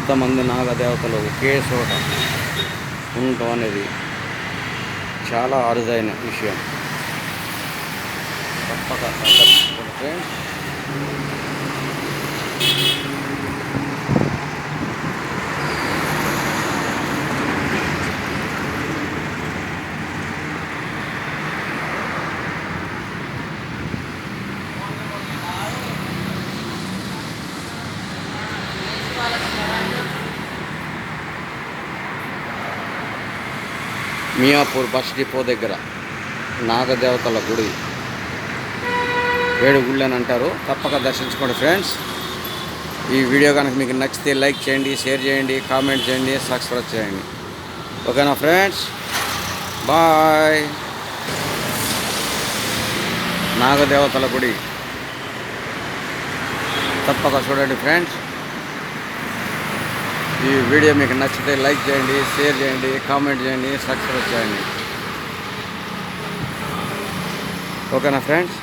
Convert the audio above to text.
ఇంతమంది నాగదేవతలు ఒకే చోట ఉండటం అనేది చాలా అరుదైన విషయం. తప్పక సందర్శించుకుంటే మియాపూర్ బస్ డిపో దగ్గర నాగదేవతల గుడి, ఏడు గుళ్ళు అని అంటారు. తప్పక దర్శించుకోండి ఫ్రెండ్స్. ఈ వీడియో కనుక మీకు నచ్చితే లైక్ చేయండి, షేర్ చేయండి, కామెంట్ చేయండి, సబ్స్క్రైబ్ చేయండి. ఓకేనా ఫ్రెండ్స్, బాయ్. నాగదేవతల గుడి తప్పక చూడండి ఫ్రెండ్స్. ఈ వీడియో మీకు నచ్చితే లైక్ చేయండి, షేర్ చేయండి, కామెంట్ చేయండి, సబ్స్క్రైబ్ చేయండి. ఓకేనా ఫ్రెండ్స్.